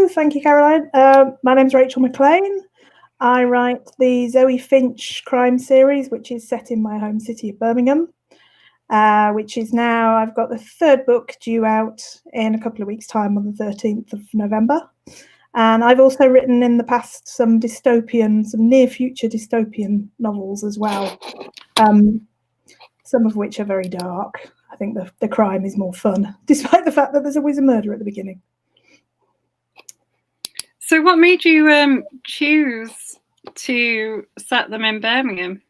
Hello, thank you, Caroline. My name's Rachel McLean. I write the Zoe Finch crime series, which is set in my home city of Birmingham, which is now, I've got the third book due out in a couple of weeks' time on the 13th of November. And I've also written in the past some near future dystopian novels as well, some of which are very dark. I think the crime is more fun, despite the fact that there's always a murder at the beginning. So what made you choose to set them in Birmingham?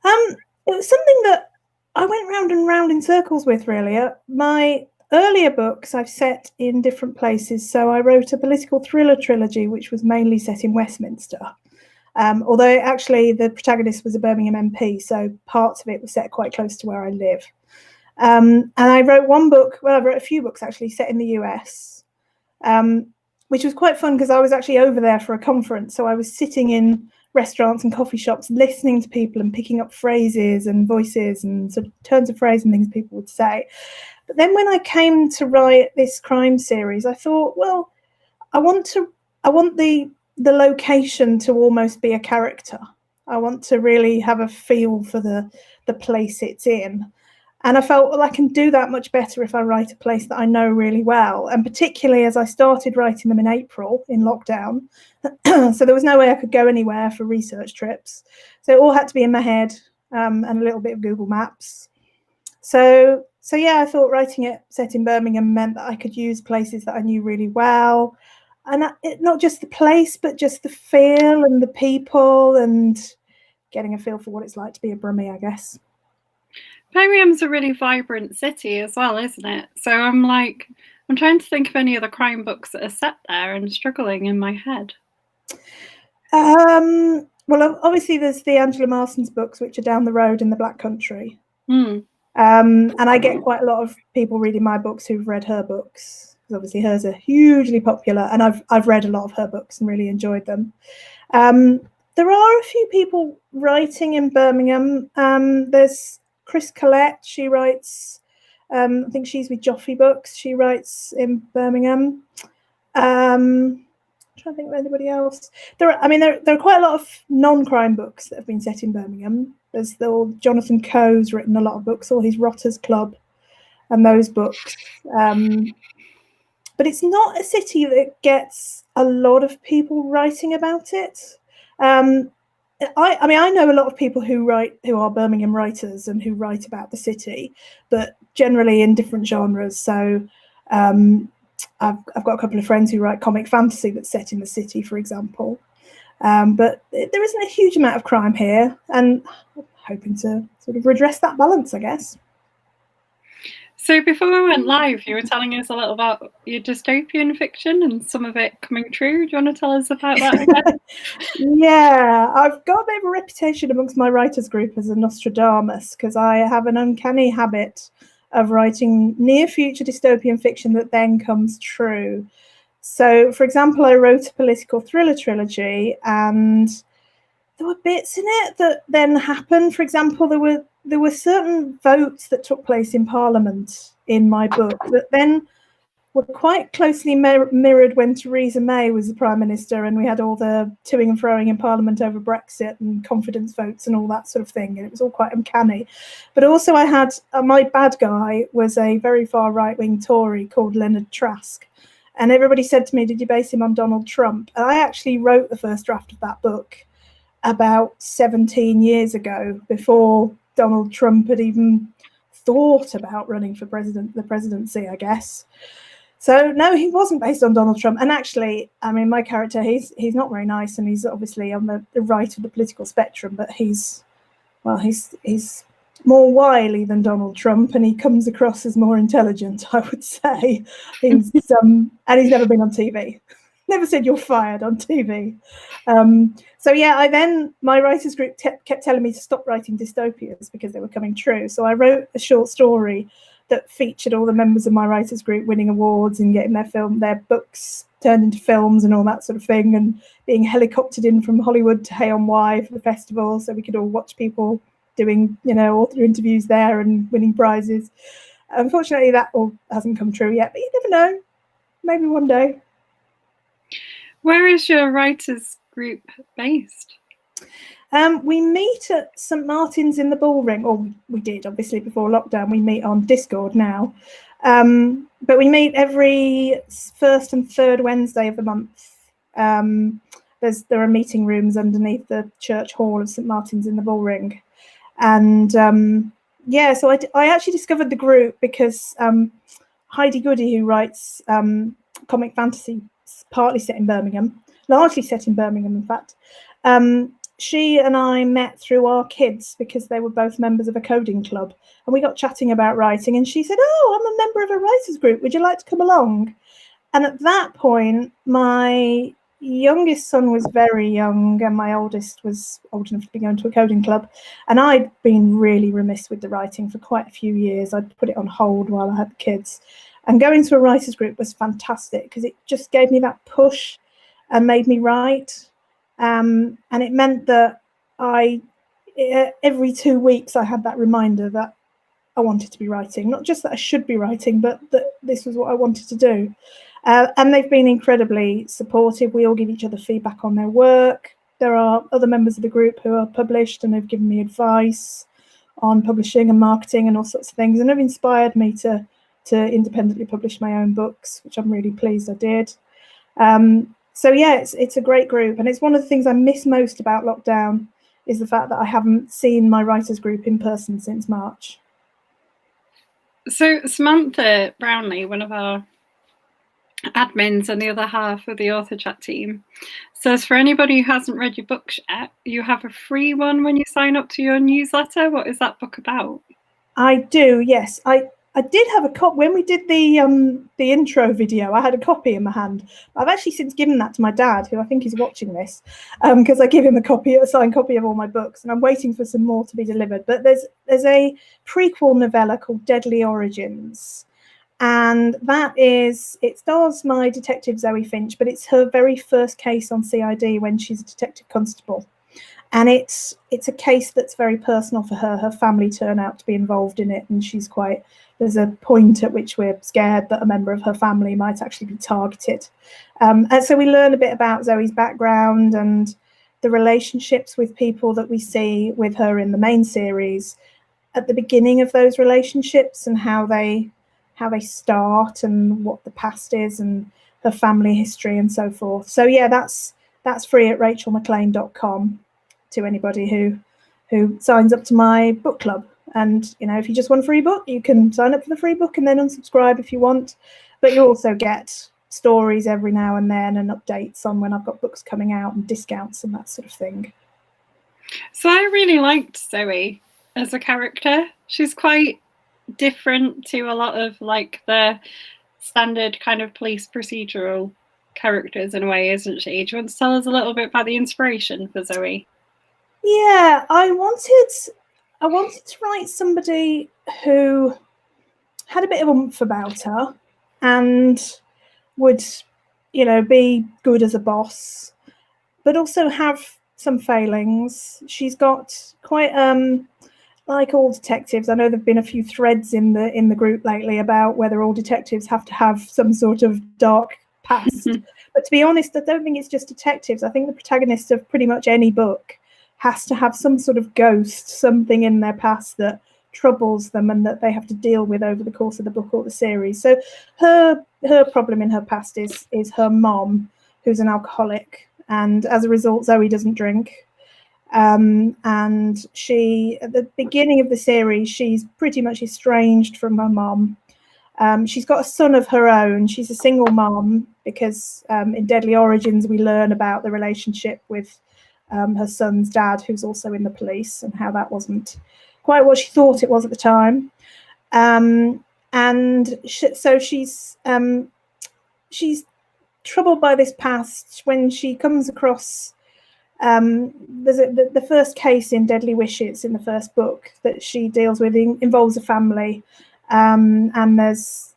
It was something that I went round and round in circles with, really. My earlier books I've set in different places. So I wrote a political thriller trilogy, which was mainly set in Westminster. Although actually the protagonist was a Birmingham MP, so parts of it were set quite close to where I live. And I wrote I wrote a few books actually set in the US, which was quite fun because I was actually over there for a conference. So I was sitting in restaurants and coffee shops, listening to people and picking up phrases and voices and sort of turns of phrase and things people would say. But then when I came to write this crime series, I thought, well, I want the location to almost be a character. I want to really have a feel for the place it's in. And I felt, well, I can do that much better if I write a place that I know really well. And particularly as I started writing them in April in lockdown. So there was no way I could go anywhere for research trips. So it all had to be in my head, and a little bit of Google Maps. So yeah, I thought writing it set in Birmingham meant that I could use places that I knew really well. And not just the place, but just the feel and the people and getting a feel for what it's like to be a Brummie, I guess. Birmingham's a really vibrant city as well, isn't it? So I'm trying to think of any other crime books that are set there and struggling in my head. Well, obviously there's the Angela Marston's books, which are down the road in the Black Country. And I get quite a lot of people reading my books who've read her books, because obviously hers are hugely popular, and I've read a lot of her books and really enjoyed them. There are a few people writing in Birmingham. There's Chris Collette, she writes, I think she's with Joffrey Books, she writes in Birmingham. I'm trying to think of anybody else. There are quite a lot of non-crime books that have been set in Birmingham. There's Jonathan Coe's written a lot of books, all his Rotters Club and those books. But it's not a city that gets a lot of people writing about it. I know a lot of people who are Birmingham writers and who write about the city, but generally in different genres. So I've got a couple of friends who write comic fantasy that's set in the city, for example. But there isn't a huge amount of crime here, and I'm hoping to sort of redress that balance, I guess. So before we went live, you were telling us a little about your dystopian fiction and some of it coming true. Do you want to tell us about that again? Yeah, I've got a bit of a reputation amongst my writers group as a Nostradamus, because I have an uncanny habit of writing near future dystopian fiction that then comes true. So, for example, I wrote a political thriller trilogy, and there were bits in it that then happened. For example, there were certain votes that took place in Parliament in my book that then were quite closely mirrored when Theresa May was the Prime Minister, and we had all the toing and froing in Parliament over Brexit and confidence votes and all that sort of thing, and it was all quite uncanny. But also I had, my bad guy was a very far right-wing Tory called Leonard Trask, and everybody said to me, did you base him on Donald Trump? And I actually wrote the first draft of that book about 17 years ago, before Donald Trump had even thought about running for the presidency, I guess. So no, he wasn't based on Donald Trump. And actually, I mean, my character, he's not very nice, and he's obviously on the right of the political spectrum, but he's more wily than Donald Trump, and he comes across as more intelligent, I would say. And he's never been on TV. Never said you're fired on TV. So yeah, my writers group kept telling me to stop writing dystopias because they were coming true. So I wrote a short story that featured all the members of my writers group winning awards and getting their books turned into films and all that sort of thing, and being helicoptered in from Hollywood to Hay-on-Wye for the festival, so we could all watch people doing, author interviews there and winning prizes. Unfortunately, that all hasn't come true yet, but you never know. maybe one day. Where is your writers group based? We meet at St Martin's in the Bullring, or we did obviously before lockdown. We meet on Discord now, but we meet every first and third Wednesday of the month. There are meeting rooms underneath the church hall of St Martin's in the Bullring, and so I actually discovered the group because Heidi Goody, who writes comic fantasy, partly set in Birmingham, largely set in Birmingham, in fact. She and I met through our kids because they were both members of a coding club, and we got chatting about writing, and she said, "Oh, I'm a member of a writers group. Would you like to come along?" And at that point, my youngest son was very young and my oldest was old enough to be going to a coding club, and I'd been really remiss with the writing for quite a few years. I'd put it on hold while I had the kids, and going to a writers group was fantastic because it just gave me that push and made me write. And it meant that every 2 weeks I had that reminder that I wanted to be writing, not just that I should be writing, but that this was what I wanted to do. And they've been incredibly supportive. We all give each other feedback on their work. There are other members of the group who are published and have given me advice on publishing and marketing and all sorts of things, and have inspired me to independently publish my own books, which I'm really pleased I did. So yeah, it's a great group, and it's one of the things I miss most about lockdown is the fact that I haven't seen my writers group in person since March. So Samantha Brownlee, one of our admins and the other half of the author chat team, says for anybody who hasn't read your book yet, you have a free one when you sign up to your newsletter. What is that book about? I do, yes. I did have a copy when we did the intro video. I had a copy in my hand. I've actually since given that to my dad, who I think is watching this, because I give him a signed copy of all my books, and I'm waiting for some more to be delivered. But there's a prequel novella called Deadly Origins, and it stars my detective Zoe Finch, but it's her very first case on CID when she's a detective constable. And it's a case that's very personal for her. Her family turn out to be involved in it, and there's a point at which we're scared that a member of her family might actually be targeted. And so we learn a bit about Zoe's background and the relationships with people that we see with her in the main series at the beginning of those relationships, and how they start and what the past is and her family history and so forth. So yeah, that's free at rachelmclean.com to anybody who signs up to my book club. And if you just want a free book, you can sign up for the free book and then unsubscribe if you want, but you also get stories every now and then and updates on when I've got books coming out and discounts and that sort of thing. So I really liked Zoe as a character. She's quite different to a lot of like the standard kind of police procedural characters in a way, isn't she? Do you want to tell us a little bit about the inspiration for Zoe? Yeah, I wanted to write somebody who had a bit of oomph about her and would, be good as a boss, but also have some failings. She's got quite like all detectives. I know there've been a few threads in the group lately about whether all detectives have to have some sort of dark past. But to be honest, I don't think it's just detectives. I think the protagonist of pretty much any book has to have some sort of ghost, something in their past that troubles them and that they have to deal with over the course of the book or the series. So her problem in her past is her mom, who's an alcoholic, and as a result, Zoe doesn't drink. And she, at the beginning of the series, she's pretty much estranged from her mom. She's got a son of her own. She's a single mom because in Deadly Origins, we learn about the relationship with her son's dad, who's also in the police, and how that wasn't quite what she thought it was at the time. So she's troubled by this past when she comes across there's the first case in Deadly Wishes in the first book that she deals with involves a family, and there's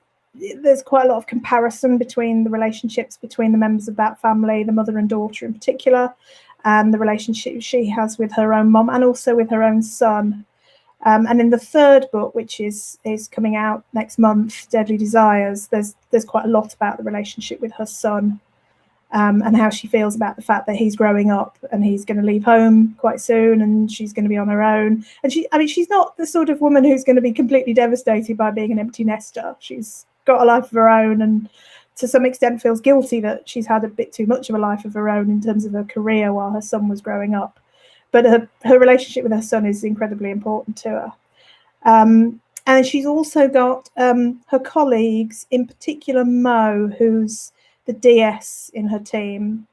quite a lot of comparison between the relationships between the members of that family, the mother and daughter in particular, and the relationship she has with her own mom and also with her own son. And in the third book, which is coming out next month, Deadly Desires, there's quite a lot about the relationship with her son, and how she feels about the fact that he's growing up and he's going to leave home quite soon, and she's going to be on her own. And she's not the sort of woman who's going to be completely devastated by being an empty nester. She's got a life of her own, and to some extent feels guilty that she's had a bit too much of a life of her own in terms of her career while her son was growing up. But her relationship with her son is incredibly important to her. And she's also got her colleagues, in particular Mo, who's the DS in her team.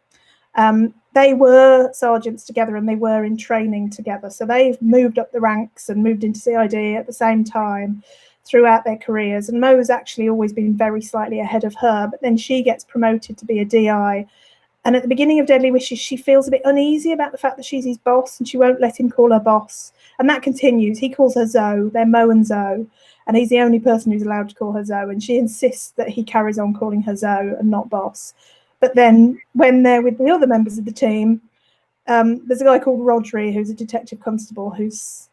They were sergeants together and they were in training together. So they've moved up the ranks and moved into CID at the same time throughout their careers. And Mo has actually always been very slightly ahead of her, but then she gets promoted to be a DI. And at the beginning of Deadly Wishes, she feels a bit uneasy about the fact that she's his boss and she won't let him call her boss. And that continues. He calls her Zoe. They're Mo and Zoe. And he's the only person who's allowed to call her Zoe. And she insists that he carries on calling her Zoe and not boss. But then when they're with the other members of the team, there's a guy called Rodri, who's a detective constable, who's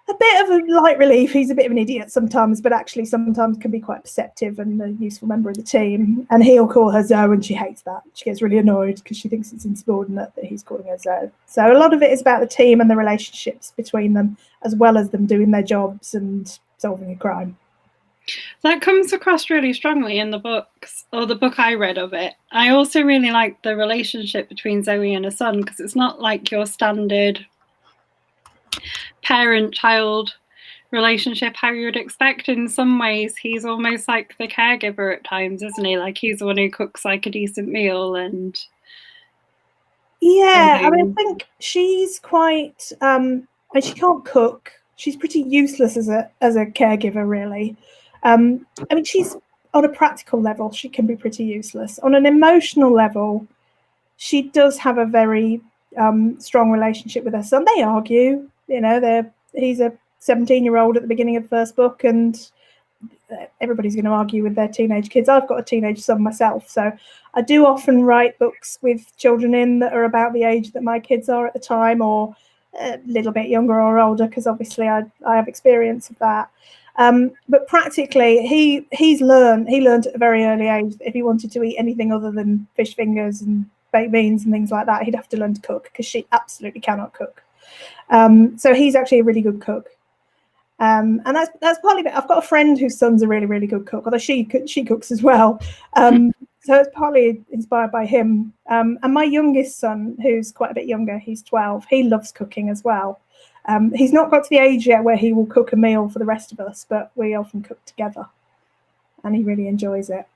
a bit of a light relief. He's a bit of an idiot sometimes, but actually sometimes can be quite perceptive and a useful member of the team. And he'll call her Zoe, and she hates that. She gets really annoyed because she thinks it's insubordinate that he's calling her Zoe. So a lot of it is about the team and the relationships between them, as well as them doing their jobs and solving a crime. That comes across really strongly in the books, or the book I read of it. I also really like the relationship between Zoe and her son, because it's not like your standard parent-child relationship how you would expect. In some ways, he's almost like the caregiver at times, isn't he? Like, he's the one who cooks like a decent meal. And yeah, I mean, I think she's quite she can't cook. She's pretty useless as a caregiver, really. I mean, she's on a practical level, she can be pretty useless. On an emotional level, she does have a very strong relationship with her son. They argue, you know, he's a 17-year-old at the beginning of the first book, and everybody's going to argue with their teenage kids. I've got a teenage son myself, so I do often write books with children in that are about the age that my kids are at the time, or a little bit younger or older, because obviously I have experience of that. But practically, he learned at a very early age that if he wanted to eat anything other than fish fingers and baked beans and things like that, he'd have to learn to cook, because she absolutely cannot cook. So he's actually a really good cook. And that's partly bit. I've got a friend whose son's a really, really good cook, although she cooks as well. So it's partly inspired by him. And my youngest son, who's quite a bit younger, he's 12, he loves cooking as well. He's not got to the age yet where he will cook a meal for the rest of us, but we often cook together, and he really enjoys it.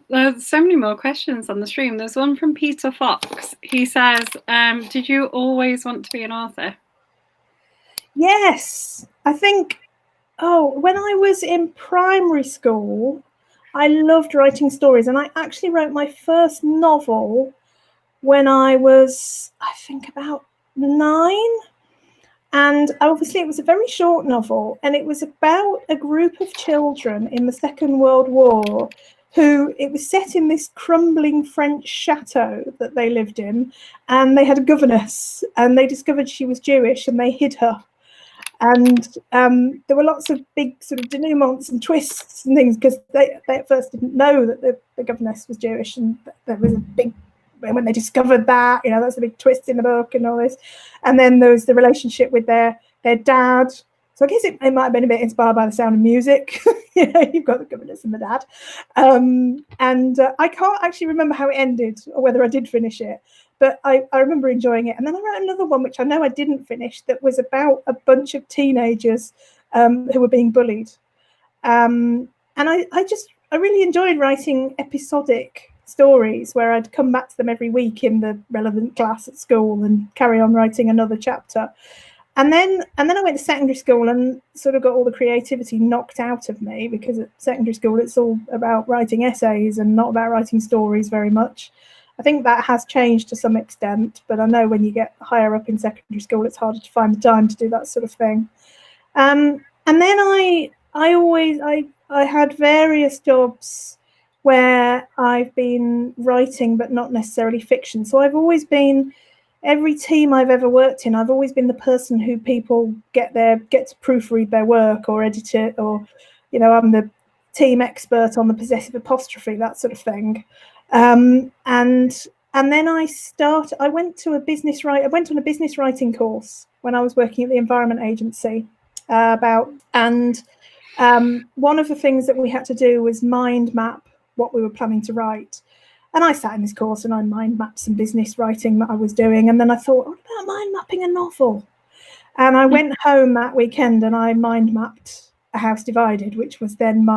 There's so many more questions on the stream. There's one from Peter Fox. He says, did you always want to be an author? Yes, I think, when I was in primary school, I loved writing stories, and I actually wrote my first novel when I was, I think, about 9. And obviously it was a very short novel, and it was about a group of children in the Second World War it was set in this crumbling French chateau that they lived in, and they had a governess, and they discovered she was Jewish, and they hid her. And there were lots of big sort of denouements and twists and things, because they at first didn't know that the governess was Jewish, and there was a big, when they discovered that, that's a big twist in the book and all this. And then there was the relationship with their dad. So I guess it might have been a bit inspired by The Sound of Music. You've got the governess and the dad. And I can't actually remember how it ended or whether I did finish it, but I remember enjoying it. And then I wrote another one, which I know I didn't finish, that was about a bunch of teenagers who were being bullied. And I really enjoyed writing episodic stories where I'd come back to them every week in the relevant class at school and carry on writing another chapter. And then I went to secondary school and sort of got all the creativity knocked out of me, because at secondary school it's all about writing essays and not about writing stories very much. I think that has changed to some extent, but I know when you get higher up in secondary school it's harder to find the time to do that sort of thing. And then I had various jobs where I've been writing, but not necessarily fiction. So I've always been every team I've ever worked in, I've always been the person who people get to proofread their work or edit it, or, you know, I'm the team expert on the possessive apostrophe, that sort of thing. And then I went on a business writing course when I was working at the Environment Agency one of the things that we had to do was mind map what we were planning to write. And I sat in this course and I mind mapped some business writing that I was doing. And then I thought, what about mind mapping a novel? And I went home that weekend and I mind mapped A House Divided, which was then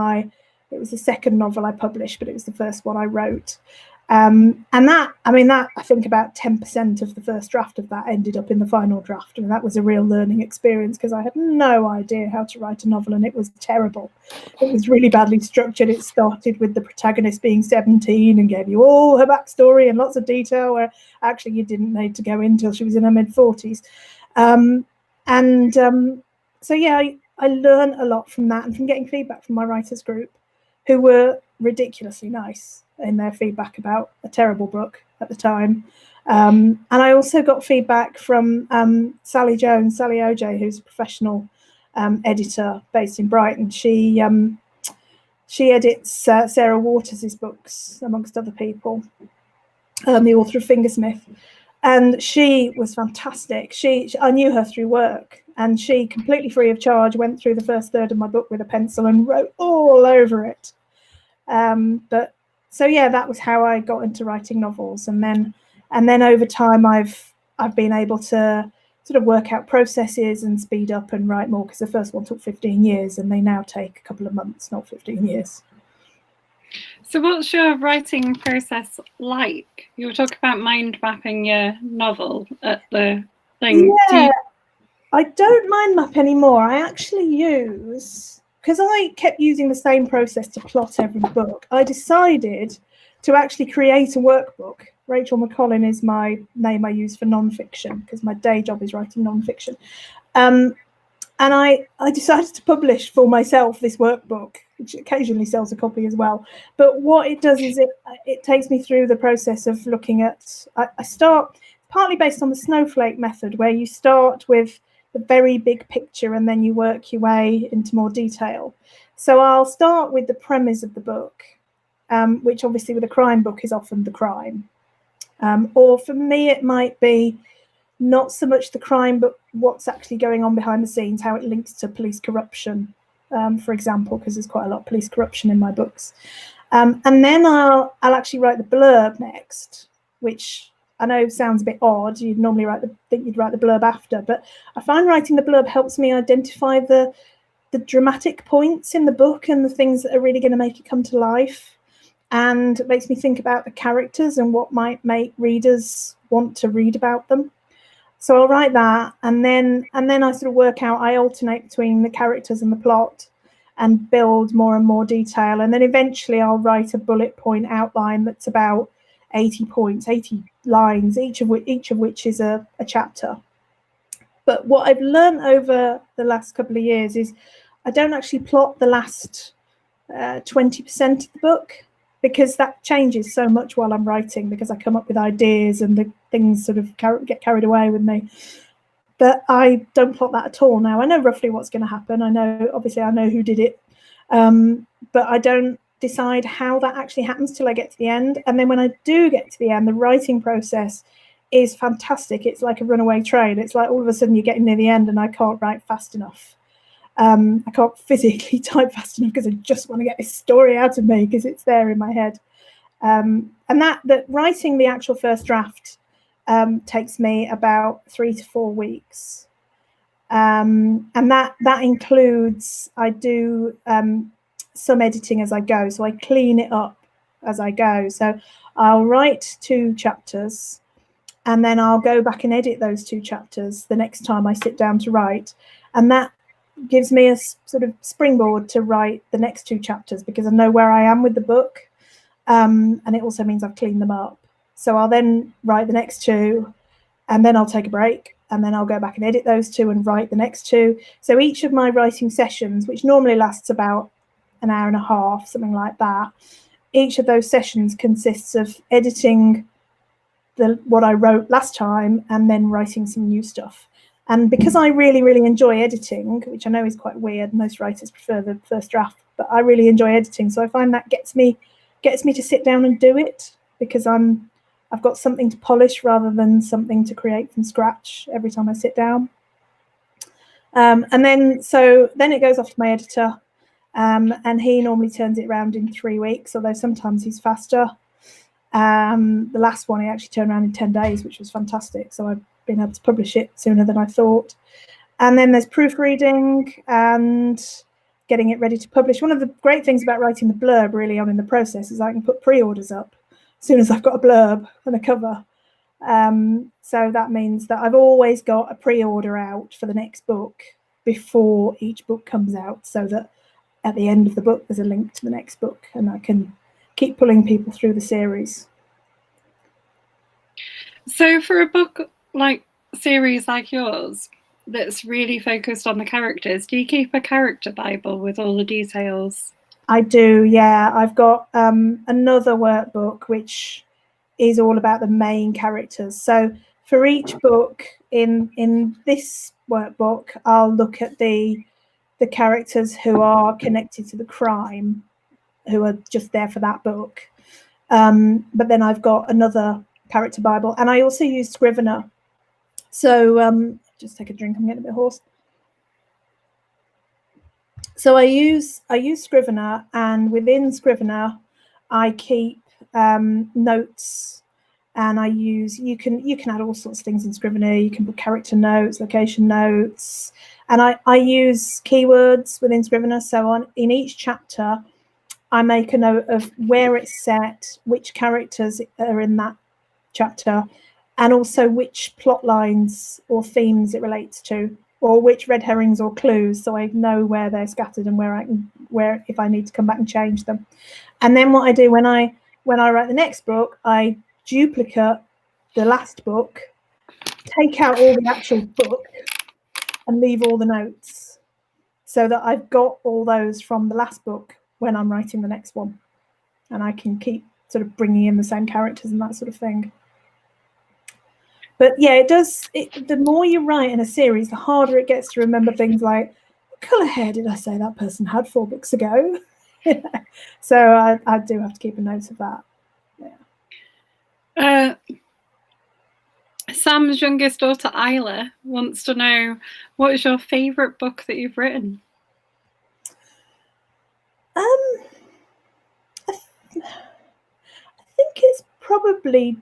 it was the second novel I published, but it was the first one I wrote. And I think about 10% of the first draft of that ended up in the final draft. And that was a real learning experience because I had no idea how to write a novel, and it was terrible. It was really badly structured. It started with the protagonist being 17 and gave you all her backstory and lots of detail where actually you didn't need to go in until she was in her mid-40s. So yeah, I learned a lot from that and from getting feedback from my writers group, who were ridiculously nice in their feedback about a terrible book at the time. And I also got feedback from Sally OJ, who's a professional editor based in Brighton. She edits Sarah Waters' books, amongst other people, the author of Fingersmith. And she was fantastic. I knew her through work, and she, completely free of charge, went through the first third of my book with a pencil and wrote all over it. So yeah, that was how I got into writing novels, and then over time I've been able to sort of work out processes and speed up and write more, because the first one took 15 years and they now take a couple of months, not 15 years. So what's your writing process like? You were talking about mind mapping your novel at the thing. Yeah, I don't mind map anymore. I actually use, because I kept using the same process to plot every book, I decided to actually create a workbook. Rachel McLean is my name I use for non-fiction, because my day job is writing non-fiction. And I decided to publish for myself this workbook, which occasionally sells a copy as well. But what it does is it takes me through the process of looking at, I start partly based on the snowflake method, where you start with the very big picture and then you work your way into more detail. So I'll start with the premise of the book, which obviously with a crime book is often the crime. Or for me, it might be not so much the crime, but what's actually going on behind the scenes, how it links to police corruption, for example, because there's quite a lot of police corruption in my books. And then I'll actually write the blurb next, which I know sounds a bit odd. You'd normally think you'd write the blurb after, but I find writing the blurb helps me identify the dramatic points in the book and the things that are really going to make it come to life, and it makes me think about the characters and what might make readers want to read about them. So I'll write that, and then I sort of work out, I alternate between the characters and the plot and build more and more detail. And then eventually I'll write a bullet point outline that's about 80 points, 80 lines, each of which is a chapter. But what I've learned over the last couple of years is I don't actually plot the last 20% of the book, because that changes so much while I'm writing, because I come up with ideas and the things sort of get carried away with me. But I don't plot that at all now. I know roughly what's going to happen. I know who did it, but I don't decide how that actually happens till I get to the end. And then when I do get to the end, the writing process is fantastic. It's like a runaway train. It's like all of a sudden you're getting near the end and I can't write fast enough. I can't physically type fast enough because I just want to get this story out of me because it's there in my head. And that writing the actual first draft takes me about 3 to 4 weeks. And that includes, I do some editing as I go. So I clean it up as I go. So I'll write 2 chapters and then I'll go back and edit those 2 chapters the next time I sit down to write. And that gives me a sort of springboard to write the next 2 chapters, because I know where I am with the book. And it also means I've cleaned them up. So I'll then write the next 2 and then I'll take a break and then I'll go back and edit those 2 and write the next 2. So each of my writing sessions, which normally lasts about an hour and a half, something like that, each of those sessions consists of editing what I wrote last time and then writing some new stuff. And because I really, really enjoy editing, which I know is quite weird, most writers prefer the first draft, but I really enjoy editing. So I find that gets me to sit down and do it, because I've got something to polish rather than something to create from scratch every time I sit down. And then it goes off to my editor, and he normally turns it around in 3 weeks, although sometimes he's faster. The last one he actually turned around in 10 days, which was fantastic. So I've been able to publish it sooner than I thought. And then there's proofreading and getting it ready to publish. One of the great things about writing the blurb really on in the process is I can put pre-orders up as soon as I've got a blurb and a cover. So that means that I've always got a pre-order out for the next book before each book comes out, so that at the end of the book there's a link to the next book, and I can keep pulling people through the series. So for a book series like yours that's really focused on the characters, do you keep a character Bible with all the details? I do, yeah. I've got another workbook which is all about the main characters. So for each book in this workbook, I'll look at the characters who are connected to the crime, who are just there for that book. But then I've got another character Bible, and I also use Scrivener. So just take a drink, I'm getting a bit hoarse. So I use Scrivener, and within Scrivener I keep notes, and you can add all sorts of things in Scrivener. You can put character notes, location notes, and I use keywords within Scrivener. So in each chapter I make a note of where it's set, which characters are in that chapter, and also which plot lines or themes it relates to, or which red herrings or clues, so I know where they're scattered and where if I need to come back and change them. And then what I do when I write the next book, I duplicate the last book, take out all the actual book, and leave all the notes, so that I've got all those from the last book when I'm writing the next one, and I can keep sort of bringing in the same characters and that sort of thing. But yeah, the more you write in a series, the harder it gets to remember things like, what colour hair did I say that person had 4 books ago? So I do have to keep a note of that. Yeah. Sam's youngest daughter, Isla, wants to know, what is your favourite book that you've written? I think it's probably...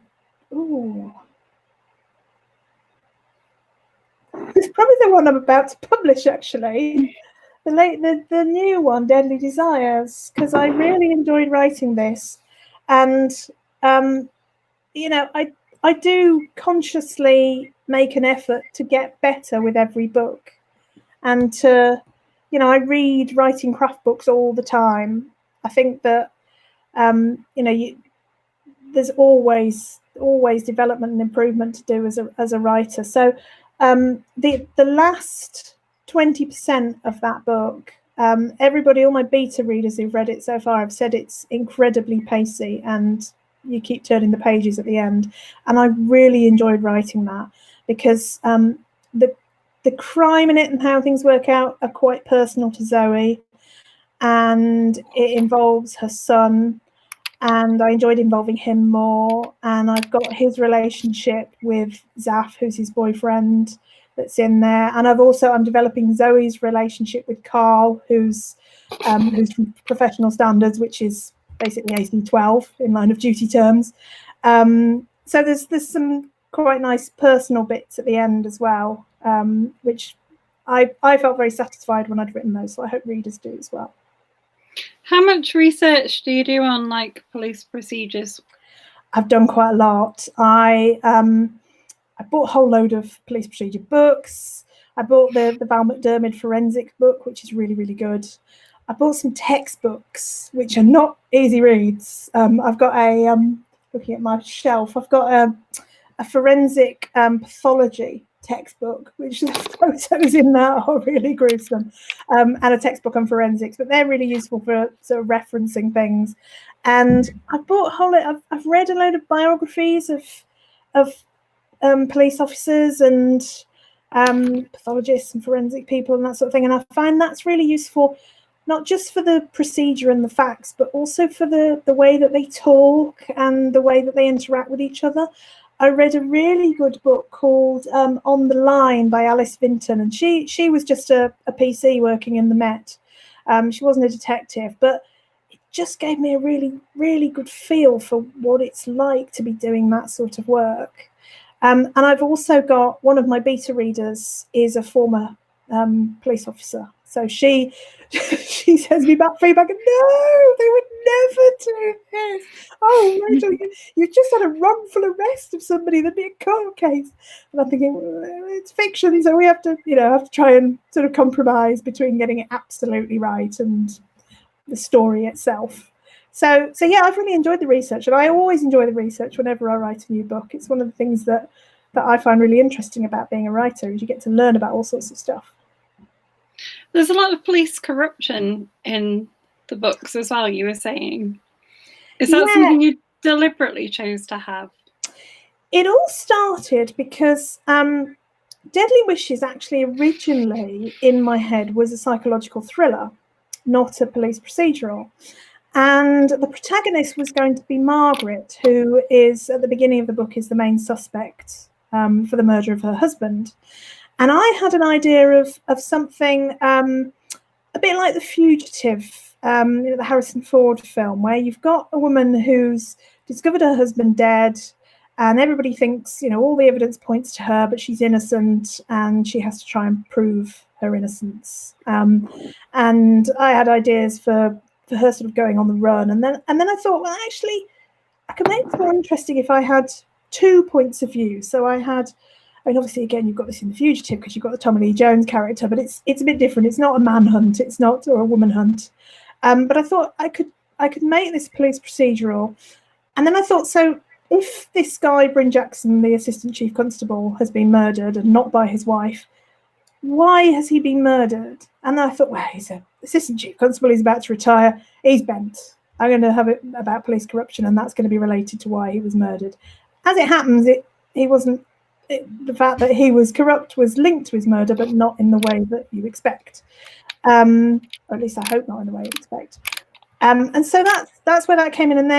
It's probably the one I'm about to publish, actually. The new one, Deadly Desires, because I really enjoyed writing this. And, I do consciously make an effort to get better with every book. And I read writing craft books all the time. I think that, there's always development and improvement to do as a writer. So the last 20% of that book, everybody, all my beta readers who've read it so far have said it's incredibly pacey and you keep turning the pages at the end. And I really enjoyed writing that, because the crime in it and how things work out are quite personal to Zoe, and it involves her son, and I enjoyed involving him more. And I've got his relationship with Zaf, who's his boyfriend, that's in there. And I'm developing Zoe's relationship with Carl, who's from Professional Standards, which is basically AC-12 in line of duty terms. So there's some quite nice personal bits at the end as well, which I felt very satisfied when I'd written those. So I hope readers do as well. How much research do you do on police procedures? I've done quite a lot. I bought a whole load of police procedure books. I bought the Val McDermid forensic book, which is really, really good. I bought some textbooks, which are not easy reads. I've got looking at my shelf, I've got a forensic pathology textbook, which the photos in that are really gruesome, and a textbook on forensics, but they're really useful for sort of referencing things. And I bought I've read a load of biographies of police officers and pathologists and forensic people and that sort of thing. And I find that's really useful, not just for the procedure and the facts, but also for the way that they talk and the way that they interact with each other. I read a really good book called On the Line by Alice Vinton, and she was just a PC working in the Met. She wasn't a detective, but it just gave me a really, really good feel for what it's like to be doing that sort of work. And I've also got one of my beta readers is a former police officer. So she sends me back feedback, and no, they would never do this. Oh, Rachel, you just had a wrongful arrest of somebody. There'd be a court case. And I'm thinking, well, it's fiction, so we have to try and sort of compromise between getting it absolutely right and the story itself. So yeah, I've really enjoyed the research, and I always enjoy the research whenever I write a new book. It's one of the things that I find really interesting about being a writer, is you get to learn about all sorts of stuff. There's a lot of police corruption in the books as well, you were saying. Is that something you deliberately chose to have? It all started because Deadly Wishes actually originally in my head was a psychological thriller, not a police procedural. And the protagonist was going to be Margaret, who is, at the beginning of the book, is the main suspect for the murder of her husband. And I had an idea of something a bit like The Fugitive, the Harrison Ford film, where you've got a woman who's discovered her husband dead, and everybody thinks, all the evidence points to her, but she's innocent, and she has to try and prove her innocence. And I had ideas for her sort of going on the run, and then I thought, well, actually, I could make it more interesting if I had 2 points of view. So I had, obviously, again, you've got this in The Fugitive because you've got the Tommy Lee Jones character, but it's a bit different. It's not a manhunt, it's not or a woman hunt. But I thought I could make this police procedural, and then I thought, so if this guy Bryn Jackson, the assistant chief constable, has been murdered and not by his wife, why has he been murdered? And then I thought, well, he's an assistant chief constable, he's about to retire, he's bent. I'm going to have it about police corruption, and that's going to be related to why he was murdered. As it happens, the fact that he was corrupt was linked to his murder, but not in the way that you expect. Or at least I hope not in the way you expect. And so that's where that came in. And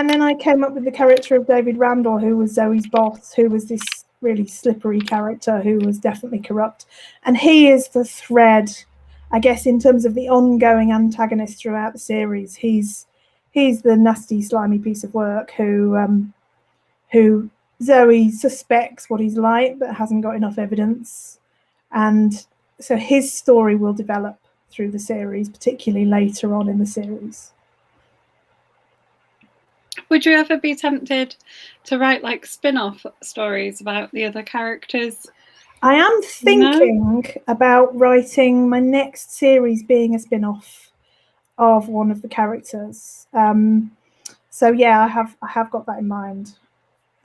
then I came up with the character of David Randall, who was Zoe's boss, who was this really slippery character who was definitely corrupt. And he is the thread, I guess, in terms of the ongoing antagonist throughout the series. He's the nasty, slimy piece of work who Zoe suspects what he's like, but hasn't got enough evidence. And so his story will develop through the series, particularly later on in the series. Would you ever be tempted to write like spin-off stories about the other characters? I am thinking about writing my next series being a spin-off of one of the characters. So yeah, I have got that in mind.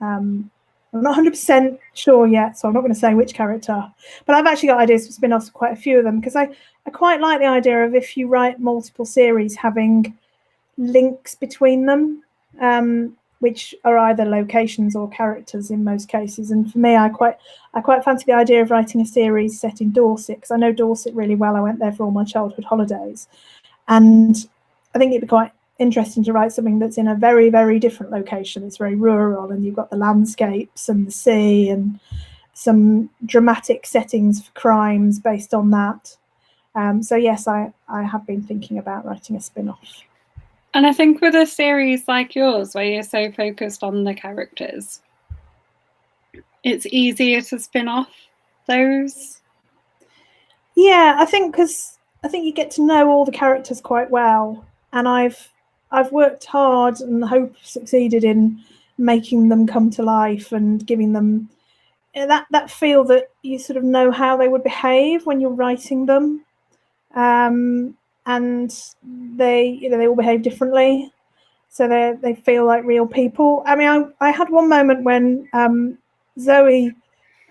I'm not 100% sure yet, so I'm not going to say which character, but I've actually got ideas for spin-offs for quite a few of them, because I quite like the idea of, if you write multiple series, having links between them, which are either locations or characters in most cases. And for me, I quite fancy the idea of writing a series set in Dorset, because I know Dorset really well. I went there for all my childhood holidays, and I think it'd be quite interesting to write something that's in a very, very different location. It's very rural, and you've got the landscapes and the sea and some dramatic settings for crimes based on that. So yes, I have been thinking about writing a spin-off. And I think with a series like yours, where you're so focused on the characters, it's easier to spin off those. Yeah, I think because you get to know all the characters quite well, and I've worked hard and hope succeeded in making them come to life and giving them that feel that you sort of know how they would behave when you're writing them. And they all behave differently, so they feel like real people. I mean, I had one moment when Zoe,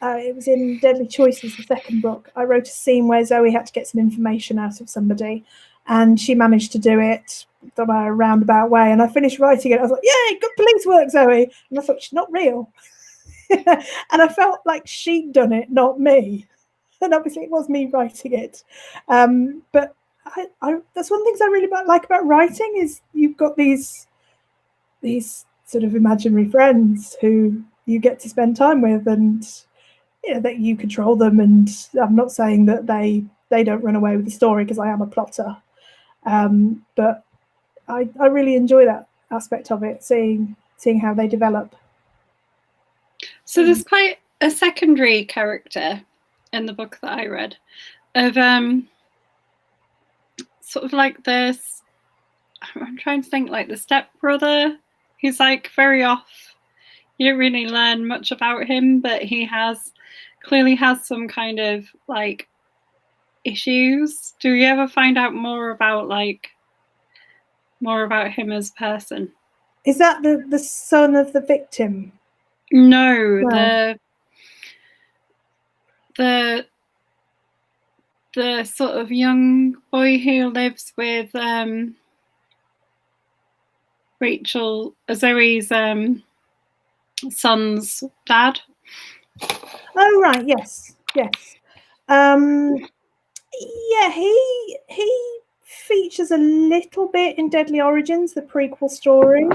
it was in Deadly Choices, the second book, I wrote a scene where Zoe had to get some information out of somebody, and she managed to do it by a roundabout way, and I finished writing it. I was like, yay, good police work, Zoe. And I thought, she's not real. And I felt like she'd done it, not me. And obviously it was me writing it. But that's one of the things I really like about writing is you've got these sort of imaginary friends who you get to spend time with, and that you control them. And I'm not saying that they don't run away with the story, because I am a plotter. But I really enjoy that aspect of it, seeing how they develop. So there's quite a secondary character in the book that I read of sort of like this, I'm trying to think, like the stepbrother who's like very off. You don't really learn much about him, but he clearly has some kind of like issues. Do you ever find out more about him as a person? Is that the son of the victim? No, the sort of young boy who lives with Rachel, Zoe's son's dad. Oh right, yes. Yeah, he features a little bit in Deadly Origins, the prequel story.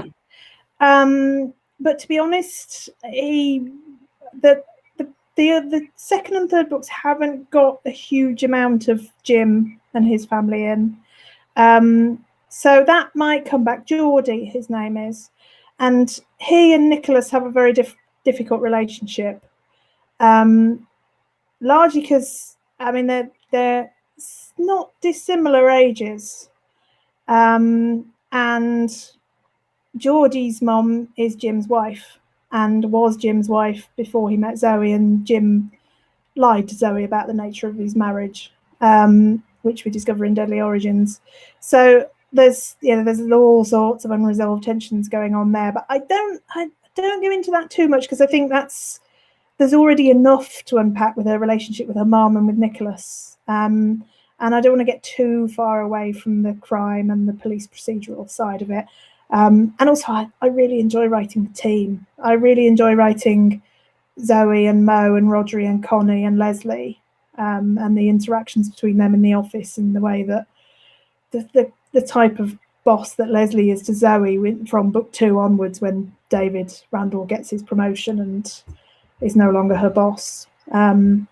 But to be honest, the second and third books haven't got a huge amount of Jim and his family in. So that might come back. Geordie, his name is, and he and Nicholas have a very difficult relationship. Largely because they're not dissimilar ages, and Geordie's mom is Jim's wife, and was Jim's wife before he met Zoe, and Jim lied to Zoe about the nature of his marriage, which we discover in Deadly Origins. So there's all sorts of unresolved tensions going on there, but I don't go into that too much, because I think there's already enough to unpack with her relationship with her mom and with Nicholas. And I don't want to get too far away from the crime and the police procedural side of it. And also, I really enjoy writing the team. I really enjoy writing Zoe and Mo and Rodri and Connie and Leslie, and the interactions between them in the office, and the way that the type of boss that Leslie is to Zoe from book 2 onwards, when David Randall gets his promotion and is no longer her boss. So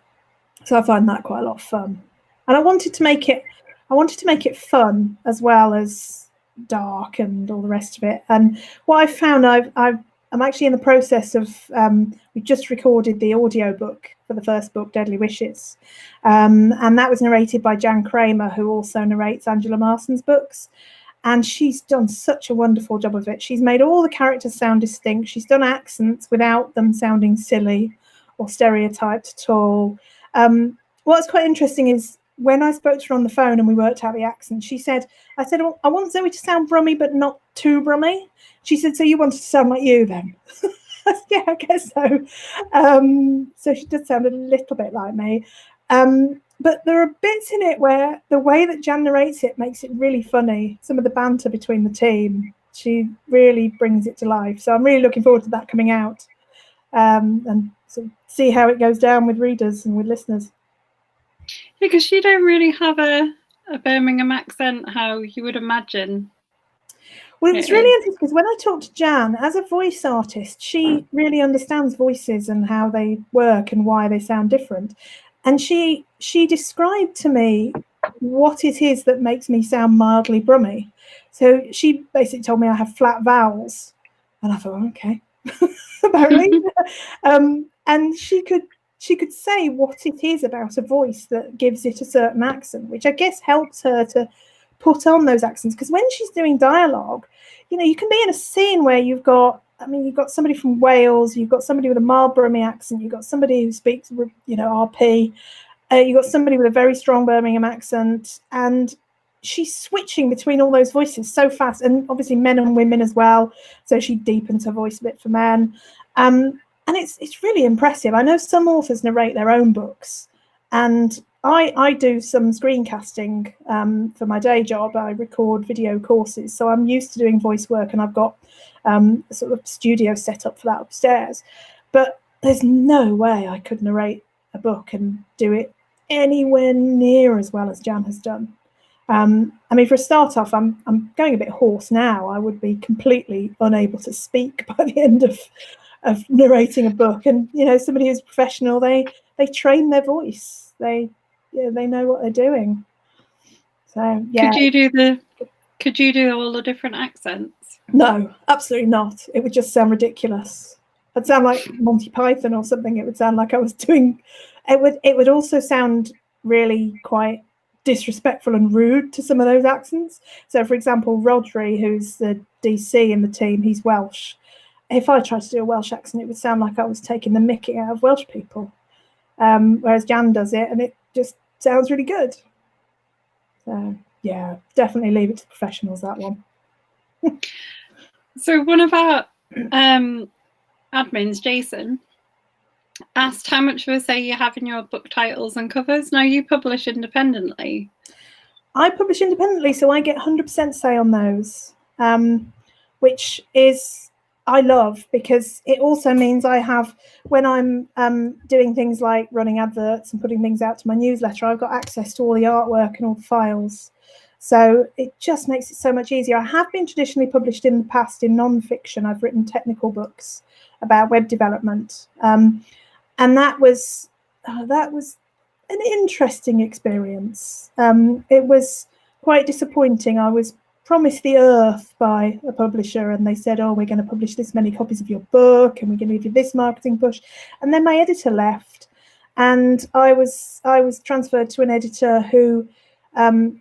I find that quite a lot of fun, and I wanted to make it fun as well as dark and all the rest of it. And what I found, I'm actually in the process of we just recorded the audio book for the first book, Deadly Wishes, and that was narrated by Jan Kramer, who also narrates Angela Marston's books. And she's done such a wonderful job of it. She's made all the characters sound distinct. She's done accents without them sounding silly or stereotyped at all. What's quite interesting is when I spoke to her on the phone and we worked out the accent, I said, well, I want Zoe to sound Brummy, but not too Brummy. She said, so you wanted to sound like you then? Yeah, I guess so. So she does sound a little bit like me. But there are bits in it where the way that Jan narrates it makes it really funny. Some of the banter between the team, she really brings it to life. So I'm really looking forward to that coming out, and sort of see how it goes down with readers and with listeners. Yeah, because you don't really have a Birmingham accent, how you would imagine. Well, it's really interesting, because when I talk to Jan, as a voice artist, she really understands voices and how they work and why they sound different. And she described to me what it is that makes me sound mildly Brummy. So she basically told me I have flat vowels. And I thought, okay, apparently. And she could say what it is about a voice that gives it a certain accent, which I guess helps her to put on those accents. Because when she's doing dialogue, you can be in a scene where you've got somebody from Wales, you've got somebody with a mild Birmingham accent, you've got somebody who speaks, RP, you've got somebody with a very strong Birmingham accent, and she's switching between all those voices so fast, and obviously men and women as well. So she deepens her voice a bit for men, and it's really impressive. I know some authors narrate their own books, and I do some screencasting for my day job. I record video courses, so I'm used to doing voice work, and I've got a sort of studio set up for that upstairs. But there's no way I could narrate a book and do it anywhere near as well as Jan has done. I mean, for a start off, I'm going a bit hoarse now. I would be completely unable to speak by the end of narrating a book. And somebody who's professional, they train their voice. They know what they're doing. So yeah. Could you do all the different accents? No, absolutely not. It would just sound ridiculous. It'd sound like Monty Python or something. It would sound like I was doing. It would also sound really quite disrespectful and rude to some of those accents. So, for example, Rodri, who's the DC in the team, he's Welsh. If I tried to do a Welsh accent, it would sound like I was taking the mickey out of Welsh people. Whereas Jan does it, and it just sounds really good. So, yeah, definitely leave it to the professionals, that one. So one of our admins, Jason, asked how much of a say you have in your book titles and covers. Now, you publish independently. I publish independently, so I get 100% say on those, which is I love, because it also means I have, when I'm doing things like running adverts and putting things out to my newsletter, I've got access to all the artwork and all the files. So it just makes it so much easier. I have been traditionally published in the past in non-fiction. I've written technical books about web development, and that was an interesting experience. It was quite disappointing. I was promised the earth by a publisher, and they said, "Oh, we're going to publish this many copies of your book, and we're going to give you this marketing push." And then my editor left, and I was transferred to an editor who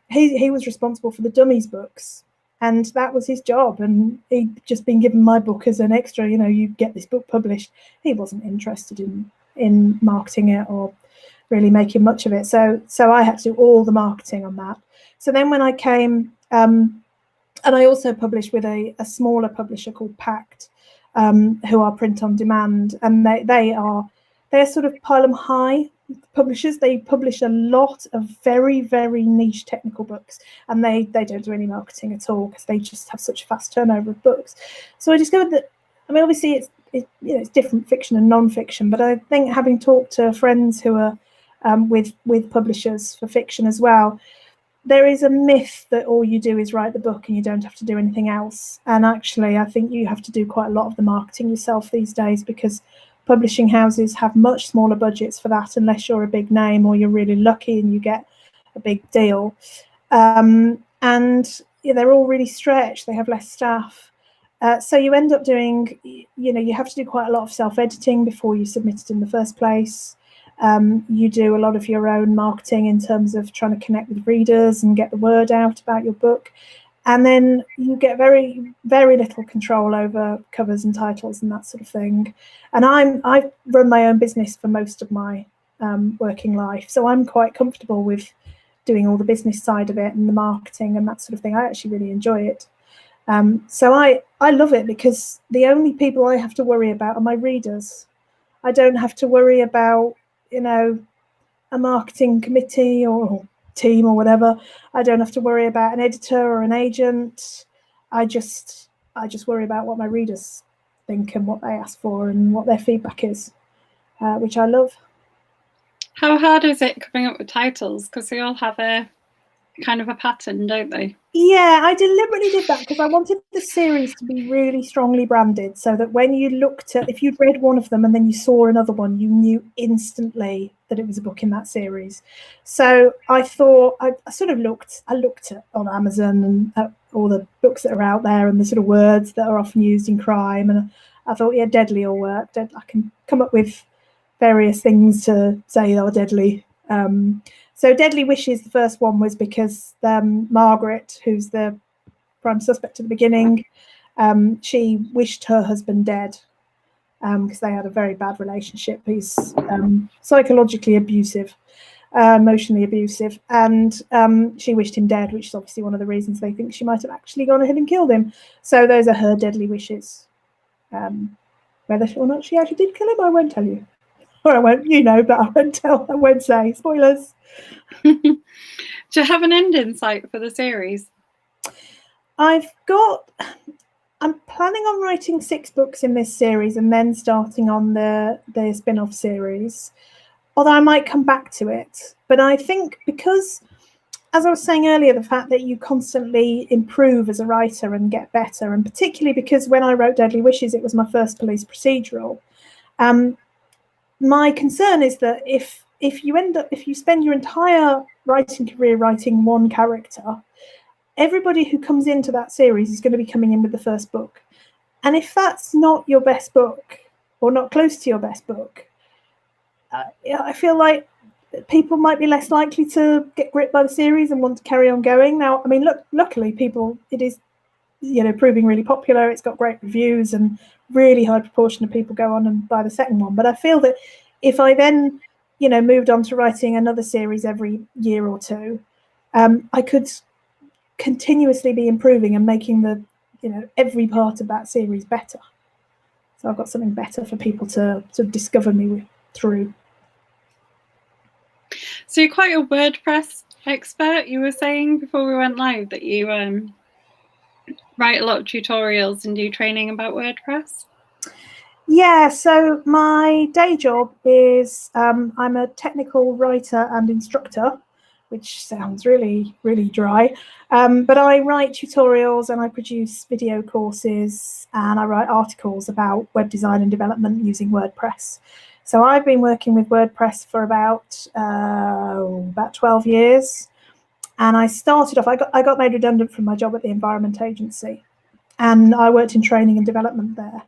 he was responsible for the Dummies books, and that was his job. And he'd just been given my book as an extra. You get this book published. He wasn't interested in marketing it or really making much of it. So I had to do all the marketing on that. So then when I came, and I also published with a smaller publisher called Pact, who are print on demand, and they're sort of pile-em high publishers. They publish a lot of very, very niche technical books, and they don't do any marketing at all because they just have such a fast turnover of books. So I discovered that, I mean, obviously it's different fiction and non-fiction, but I think, having talked to friends who are with publishers for fiction as well, there is a myth that all you do is write the book and you don't have to do anything else. And actually, I think you have to do quite a lot of the marketing yourself these days, because publishing houses have much smaller budgets for that, unless you're a big name or you're really lucky and you get a big deal. And they're all really stretched. They have less staff. So you end up doing, you have to do quite a lot of self-editing before you submit it in the first place. You do a lot of your own marketing in terms of trying to connect with readers and get the word out about your book. And then you get very, very little control over covers and titles and that sort of thing. And I've run my own business for most of my working life, so I'm quite comfortable with doing all the business side of it and the marketing and that sort of thing. I actually really enjoy it. So I love it, because the only people I have to worry about are my readers. I don't have to worry about, a marketing committee or team or whatever. I don't have to worry about an editor or an agent. I just worry about what my readers think and what they ask for and what their feedback is, which I love. How hard is it coming up with titles? Because they all have a kind of a pattern, don't they? Yeah, I deliberately did that because I wanted the series to be really strongly branded, so that when you looked at, if you'd read one of them and then you saw another one, you knew instantly that it was a book in that series. So I thought, I looked at on Amazon and at all the books that are out there and the sort of words that are often used in crime, and I thought, yeah, Deadly will work. I can come up with various things to say are deadly. So Deadly Wishes, the first one, was because Margaret, who's the prime suspect at the beginning, she wished her husband dead because they had a very bad relationship. He's psychologically abusive, emotionally abusive, and she wished him dead, which is obviously one of the reasons they think she might have actually gone ahead and killed him. So those are her deadly wishes. Whether or not she actually did kill him, I won't tell you. Or I won't, but I won't say. Spoilers. Do you have an end in sight for the series? I've got I'm planning on writing 6 books in this series and then starting on the spin-off series, although I might come back to it. But I think because, as I was saying earlier, the fact that you constantly improve as a writer and get better, and particularly because when I wrote Deadly Wishes, it was my first police procedural. My concern is that if you spend your entire writing career writing one character, everybody who comes into that series is going to be coming in with the first book. And if that's not your best book, or not close to your best book, I feel like people might be less likely to get gripped by the series and want to carry on going. Now, I mean, luckily it is, proving really popular. It's got great reviews and really high proportion of people go on and buy the second one. But I feel that if I then, moved on to writing another series every year or two, I could continuously be improving and making every part of that series better. So I've got something better for people to discover me through. So you're quite a WordPress expert. You were saying before we went live that you write a lot of tutorials and do training about WordPress. Yeah, so my day job is I'm a technical writer and instructor, which sounds really, really dry. But I write tutorials and I produce video courses and I write articles about web design and development using WordPress. So I've been working with WordPress for about 12 years. And I started off, I got made redundant from my job at the Environment Agency. And I worked in training and development there.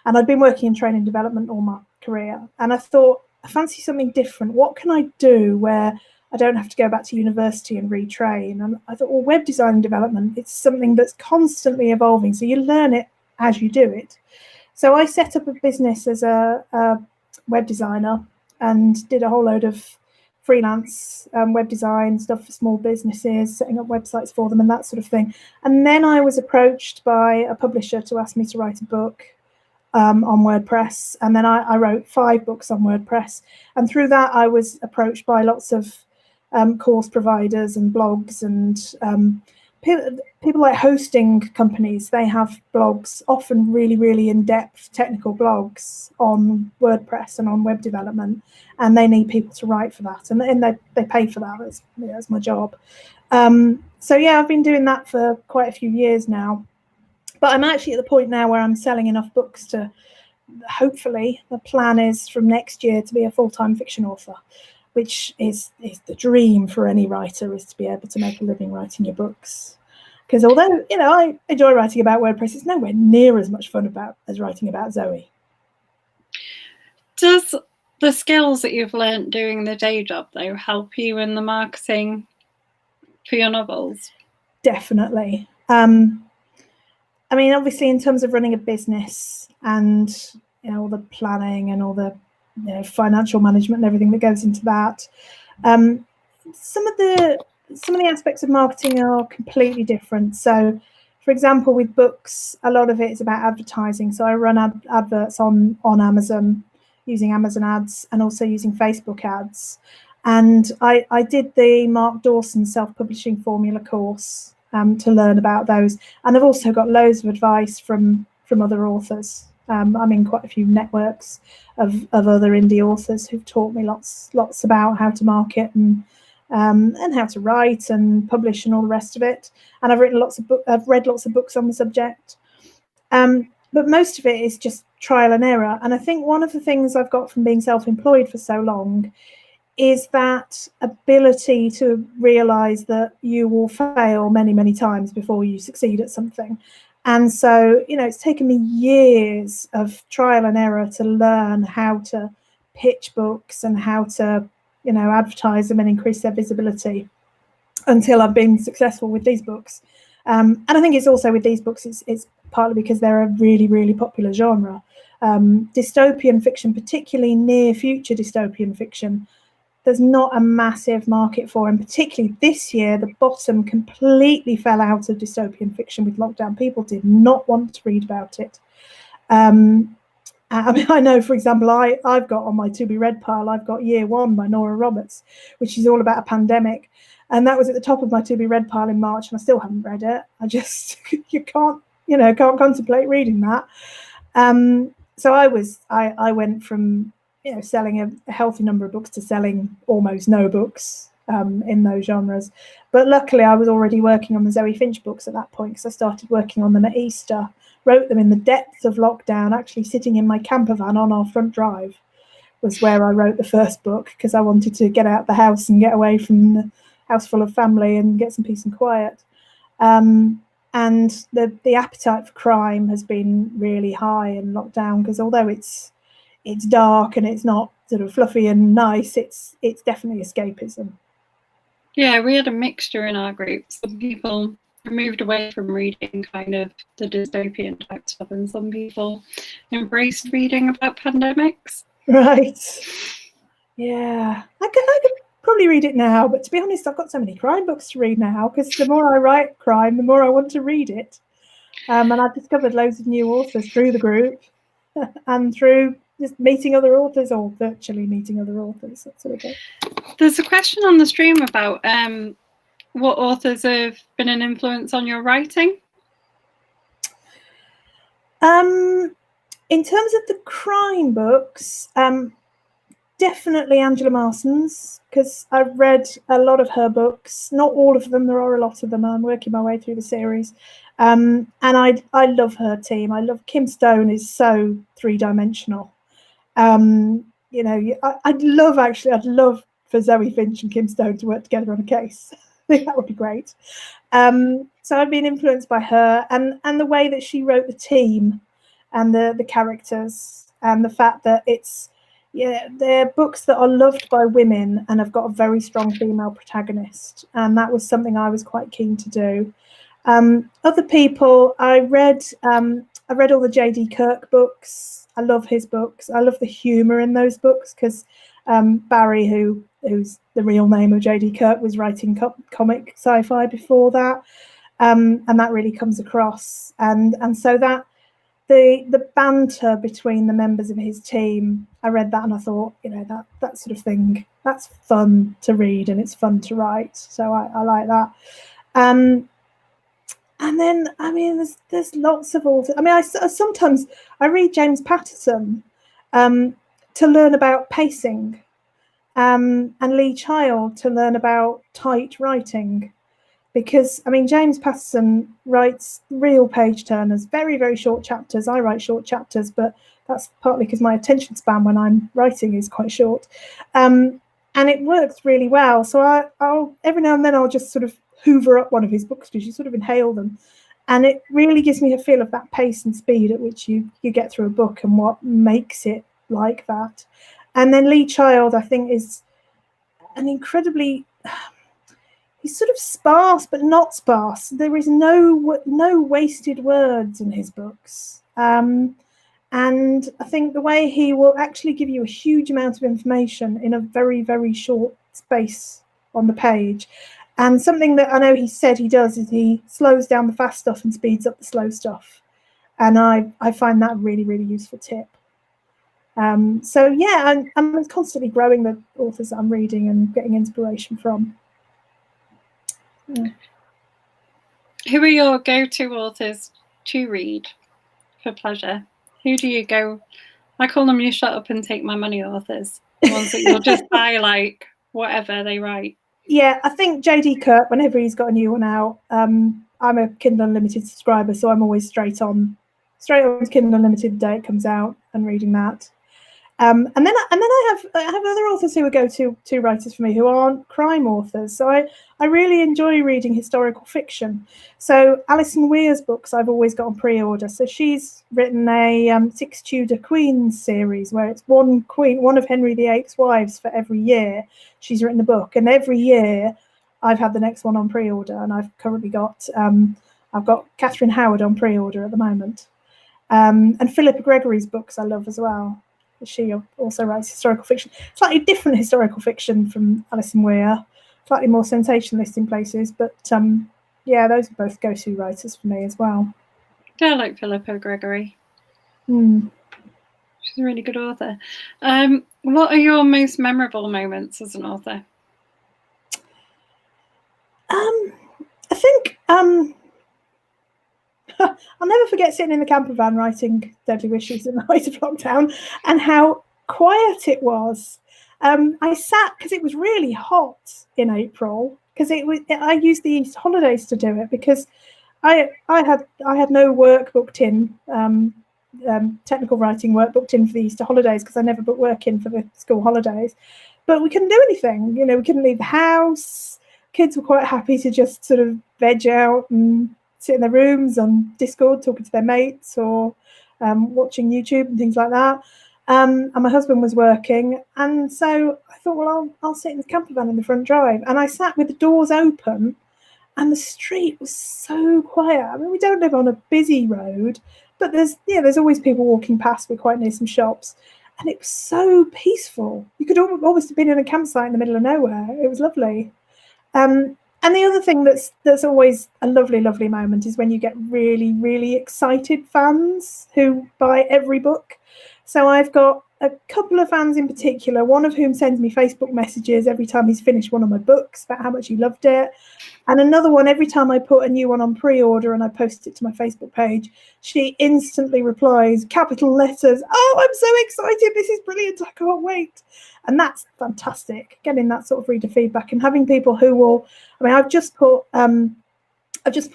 And I'd been working in training and development all my career. And I thought, I fancy something different. What can I do where I don't have to go back to university and retrain? And I thought, well, web design and development, it's something that's constantly evolving. So you learn it as you do it. So I set up a business as a web designer and did a whole load of freelance web design stuff for small businesses, setting up websites for them and that sort of thing. And then I was approached by a publisher to ask me to write a book on WordPress. And then I wrote 5 books on WordPress. And through that, I was approached by lots of course providers and blogs and people like hosting companies. They have blogs, often really, really in-depth technical blogs on WordPress and on web development, and they need people to write for that, and they pay for that. That's my job. So yeah, I've been doing that for quite a few years now, but I'm actually at the point now where I'm selling enough books to, hopefully, the plan is from next year to be a full-time fiction author, which is the dream for any writer, is to be able to make a living writing your books. Because although, I enjoy writing about WordPress, it's nowhere near as much fun as writing about Zoe. Does the skills that you've learnt doing the day job, though, help you in the marketing for your novels? Definitely. I mean, obviously, in terms of running a business and, all the planning and all the financial management and everything that goes into that, some of the aspects of marketing are completely different. So, for example, with books, a lot of it is about advertising. So I run adverts on Amazon using Amazon ads and also using Facebook ads. And I did the Mark Dawson self-publishing formula course to learn about those. And I've also got loads of advice from other authors. I'm in quite a few networks of other indie authors who've taught me lots about how to market and how to write and publish and all the rest of it. And I've read lots of books on the subject. But most of it is just trial and error. And I think one of the things I've got from being self-employed for so long is that ability to realize that you will fail many, many times before you succeed at something. And so, it's taken me years of trial and error to learn how to pitch books and how to, advertise them and increase their visibility until I've been successful with these books. And I think it's also with these books, it's partly because they're a really, really popular genre. Dystopian fiction, particularly near future dystopian fiction, there's not a massive market for, and particularly this year, the bottom completely fell out of dystopian fiction with lockdown. People did not want to read about it. I mean, I know, for example, I've got on my to be read pile, I've got Year One by Nora Roberts, which is all about a pandemic. And that was at the top of my to be read pile in March, and I still haven't read it. You can't can't contemplate reading that. So I went from selling a healthy number of books to selling almost no books in those genres. But luckily, I was already working on the Zoe Finch books at that point, because I started working on them at Easter. Wrote them in the depths of lockdown, actually sitting in my camper van on our front drive was where I wrote the first book, because I wanted to get out the house and get away from the house full of family and get some peace and quiet. And the appetite for crime has been really high in lockdown, because although it's dark and it's not sort of fluffy and nice, it's definitely escapism. Yeah, we had a mixture in our group. Some people moved away from reading kind of the dystopian type stuff, and some people embraced reading about pandemics. Right. Yeah. I could probably read it now, but to be honest, I've got so many crime books to read now, because the more I write crime, the more I want to read it. And I've discovered loads of new authors through the group and through just meeting other authors, or virtually meeting other authors, that sort of thing. There's a question on the stream about what authors have been an influence on your writing? In terms of the crime books, definitely Angela Marston's, because I've read a lot of her books. Not all of them, there are a lot of them. I'm working my way through the series. And I love her team. I love Kim Stone, is so three-dimensional. I'd love for Zoe Finch and Kim Stone to work together on a case. I think that would be great. So I've been influenced by her, and the way that she wrote the team and the characters, and the fact that they're books that are loved by women and have got a very strong female protagonist, and that was something I was quite keen to do. Other people, I read all the J.D. Kirk books. I love his books. I love the humour in those books, because Barry, who's the real name of J.D. Kirk, was writing comic sci-fi before that, and that really comes across. And so that the banter between the members of his team, I read that and I thought, that sort of thing, that's fun to read and it's fun to write. So I like that. And then, there's lots of authors. I sometimes read James Patterson to learn about pacing, and Lee Child to learn about tight writing, because James Patterson writes real page turners, very, very short chapters. I write short chapters, but that's partly because my attention span when I'm writing is quite short, and it works really well. So I'll every now and then I'll just sort of hoover up one of his books, because you sort of inhale them, and it really gives me a feel of that pace and speed at which you get through a book and what makes it like that. And then Lee Child, I think, is an incredibly, he's sort of sparse but not sparse. There is no wasted words in his books, and I think the way he will actually give you a huge amount of information in a very, very short space on the page. And something that I know he said he does is he slows down the fast stuff and speeds up the slow stuff. And I find that a really, really useful tip. So yeah, I'm constantly growing the authors that I'm reading and getting inspiration from. Yeah. Who are your go-to authors to read for pleasure? Who do you go? I call them your shut up and take my money authors. The ones that you'll just buy, like, whatever they write. Yeah, I think J.D. Kirk, whenever he's got a new one out, I'm a Kindle Unlimited subscriber, so I'm always straight on to Kindle Unlimited the day it comes out and reading that. And then I have other authors who are go-to writers for me who aren't crime authors. So I really enjoy reading historical fiction. So Alison Weir's books I've always got on pre-order. So she's written a 6 Tudor Queens series where it's one of Henry VIII's wives for every year. She's written a book, and every year I've had the next one on pre-order, and I've currently got I've got Catherine Howard on pre-order at the moment. And Philippa Gregory's books I love as well. She also writes historical fiction, slightly different historical fiction from Alison Weir, slightly more sensationalist in places, but yeah, those are both go-to writers for me as well. Yeah, I like Philippa Gregory. She's a really good author. What are your most memorable moments as an author? I think I'll never forget sitting in the camper van writing Deadly Wishes in the height of lockdown, and how quiet it was. I sat, because it was really hot in April, because I used the Easter holidays to do it, because I had no work booked in, technical writing work booked in for the Easter holidays, because I never booked work in for the school holidays. But we couldn't do anything. We couldn't leave the house. Kids were quite happy to just sort of veg out and sit in their rooms on Discord talking to their mates, or watching YouTube and things like that. And my husband was working, and so I thought, well, I'll sit in the camper van in the front drive. And I sat with the doors open, and the street was so quiet. I mean, we don't live on a busy road, but there's always people walking past. We're quite near some shops, and it was so peaceful. You could almost have been in a campsite in the middle of nowhere. It was lovely. And the other thing that's always a lovely, lovely moment is when you get really, really excited fans who buy every book. So I've got a couple of fans in particular, one of whom sends me Facebook messages every time he's finished one of my books about how much he loved it. And another one, every time I put a new one on pre-order and I post it to my Facebook page, she instantly replies, capital letters, "Oh, I'm so excited. This is brilliant. I can't wait." And that's fantastic, getting that sort of reader feedback and having people who will, I mean, I've just put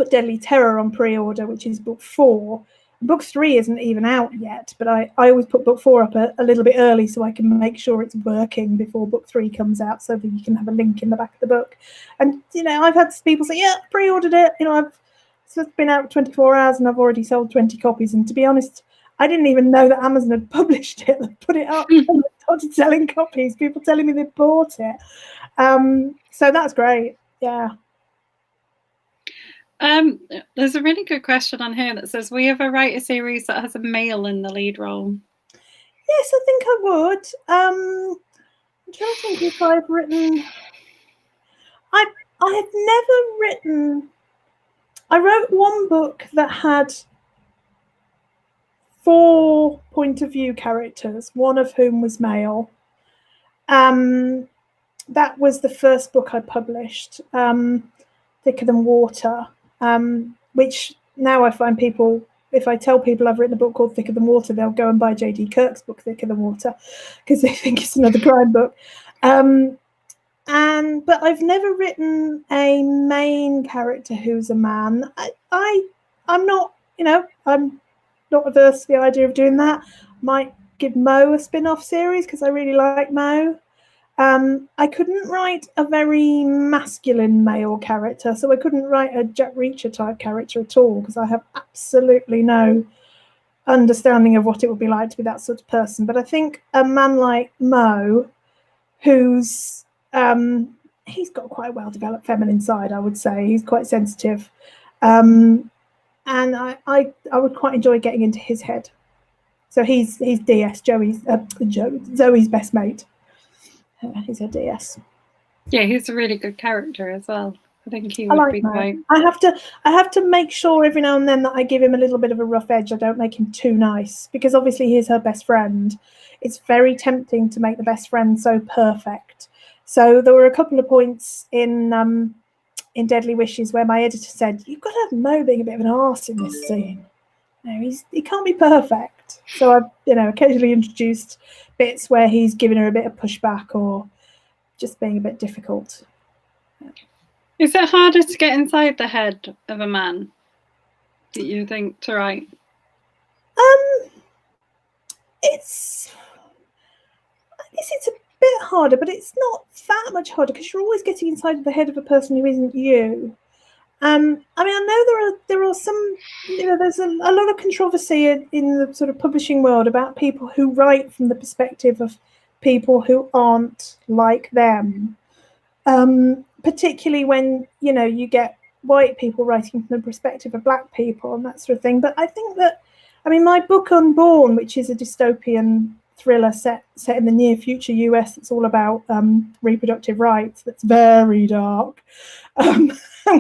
Deadly Terror on pre-order, which is book 4. Book 3 isn't even out yet, but I always put book 4 up a little bit early so I can make sure it's working before book 3 comes out, so that you can have a link in the back of the book. And, I've had people say, yeah, pre-ordered it. It's been out 24 hours and I've already sold 20 copies. And to be honest, I didn't even know that Amazon had published it. They put it up and started selling copies, people telling me they bought it. So that's great. Yeah. There's a really good question on here that says, will you ever write a series that has a male in the lead role? Yes, I think I would. I'm trying to think if I've written. I have never written. I wrote one book that had 4 point of view characters, one of whom was male. That was the first book I published, Thicker Than Water, which now I find people, if I tell people I've written a book called Thicker Than Water, they'll go and buy J.D. Kirk's book, Thicker Than Water, because they think it's another crime book. But I've never written a main character who's a man. I'm not, I'm not averse to the idea of doing that. Might give Mo a spin-off series because I really like Mo. I couldn't write a very masculine male character, so I couldn't write a Jack Reacher type character at all, because I have absolutely no understanding of what it would be like to be that sort of person. But I think a man like Mo, who's he's got quite a well-developed feminine side, I would say. He's quite sensitive, and I would quite enjoy getting into his head. So he's DS, Zoe's best mate. He's a DS. Yeah, he's a really good character as well. I think he would be quite. I have to make sure every now and then that I give him a little bit of a rough edge. I don't make him too nice, because obviously he's her best friend. It's very tempting to make the best friend so perfect. So there were a couple of points in Deadly Wishes where my editor said, "You've got to have Mo being a bit of an arse in this scene. He can't be perfect." So I've occasionally introduced bits where he's giving her a bit of pushback or just being a bit difficult. Is it harder to get inside the head of a man, do you think, to write? I guess it's a bit harder, but it's not that much harder, because you're always getting inside the head of a person who isn't you. I mean, I know there are some, there's a lot of controversy in the sort of publishing world about people who write from the perspective of people who aren't like them, particularly when, you get white people writing from the perspective of black people and that sort of thing. But I think that, my book Unborn, which is a dystopian thriller set in the near future US, it's all about reproductive rights, that's very dark, and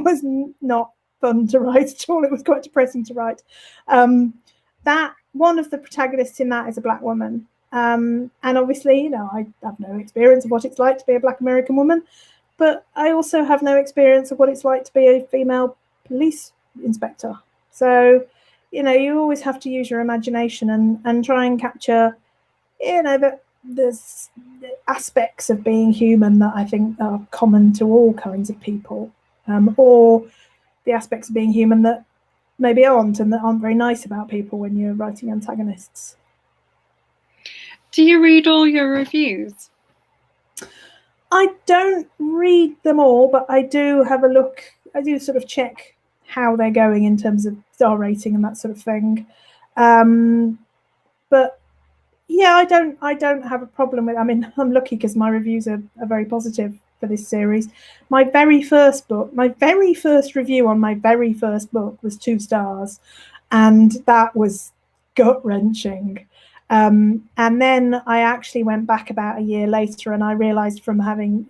was not fun to write at all. It was quite depressing to write. That one of the protagonists in that is a black woman, and obviously I have no experience of what it's like to be a black American woman, but I also have no experience of what it's like to be a female police inspector. So, you always have to use your imagination and try and capture, there's aspects of being human that I think are common to all kinds of people, or the aspects of being human that maybe aren't, and that aren't very nice about people when you're writing antagonists. Do you read all your reviews? I don't read them all, but I do have a look. I do sort of check how they're going in terms of star rating and that sort of thing. But yeah, I don't have a problem with. I mean, I'm lucky because my reviews are very positive for this series. My very first review on my very first book was 2 stars, and that was gut wrenching. And then I actually went back about a year later, and I realised from having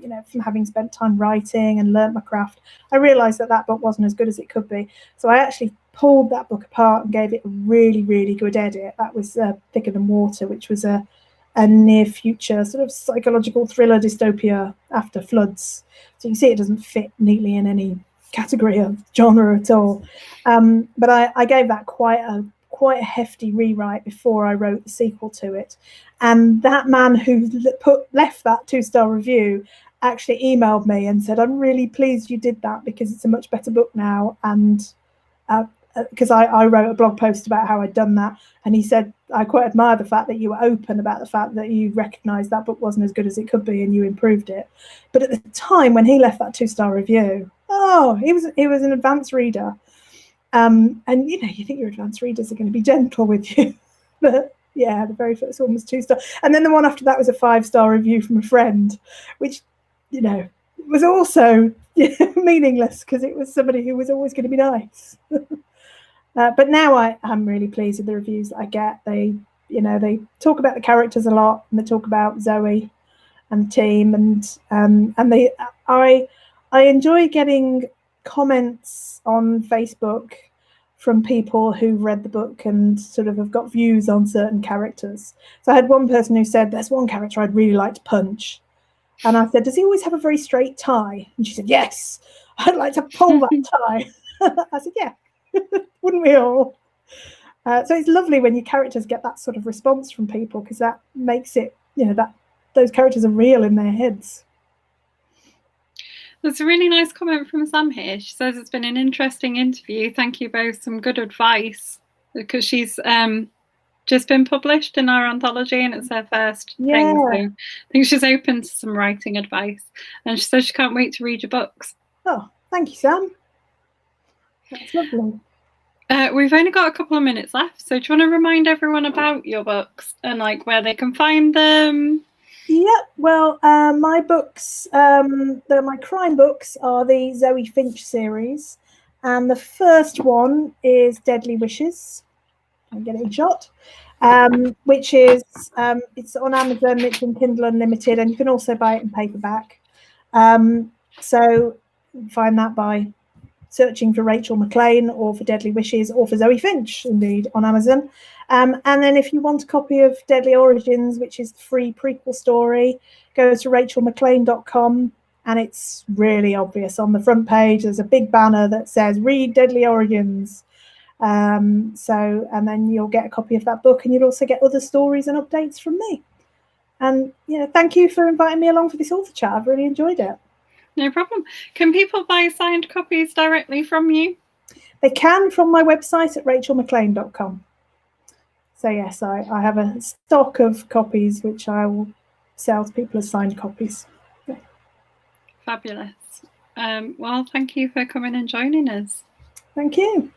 spent time writing and learnt my craft, I realised that book wasn't as good as it could be. So I actually pulled that book apart and gave it a really, really good edit. That was Thicker Than Water, which was a near future sort of psychological thriller dystopia after floods. So you can see it doesn't fit neatly in any category of genre at all. But I gave that quite a hefty rewrite before I wrote the sequel to it. And that man who left that 2-star review actually emailed me and said, "I'm really pleased you did that because it's a much better book now." And because I wrote a blog post about how I'd done that, and he said, "I quite admire the fact that you were open about the fact that you recognised that book wasn't as good as it could be and you improved it." But at the time when he left that 2-star review, he was an advanced reader, and you think your advanced readers are going to be gentle with you, but yeah, the very first one was 2-star, and then the one after that was a 5-star review from a friend, which was also meaningless because it was somebody who was always going to be nice. But now I'm really pleased with the reviews that I get. They talk about the characters a lot, and they talk about Zoe and the team, and I enjoy getting comments on Facebook from people who've read the book and sort of have got views on certain characters. So I had one person who said, "There's one character I'd really like to punch." And I said, "Does he always have a very straight tie?" And she said, "Yes, I'd like to pull that tie." I said, "Yeah, wouldn't we all?" So it's lovely when your characters get that sort of response from people, because that makes it, that those characters are real in their heads. There's a really nice comment from Sam here. She says, "It's been an interesting interview. Thank you both. Some good advice," because she's just been published in our anthology and it's her first thing. So I think she's open to some writing advice, and she says she can't wait to read your books. Oh, thank you, Sam. That's lovely. We've only got a couple of minutes left, so do you want to remind everyone about your books and where they can find them? Yeah, well, my books, my crime books are the Zoe Finch series, and the first one is Deadly Wishes. I'm getting shot. Which is it's on Amazon. It's in Kindle Unlimited, and you can also buy it in paperback. So you can find that by searching for Rachel McLean, or for Deadly Wishes, or for Zoe Finch, indeed, on Amazon. And then if you want a copy of Deadly Origins, which is the free prequel story, go to rachelmclean.com, and it's really obvious. On the front page, there's a big banner that says "Read Deadly Origins." And then you'll get a copy of that book, and you'll also get other stories and updates from me. And thank you for inviting me along for this author chat. I've really enjoyed it. No problem. Can people buy signed copies directly from you? They can, from my website at rachelmclean.com. So yes, I have a stock of copies which I will sell to people as signed copies. Yeah. Fabulous. Well, thank you for coming and joining us. Thank you.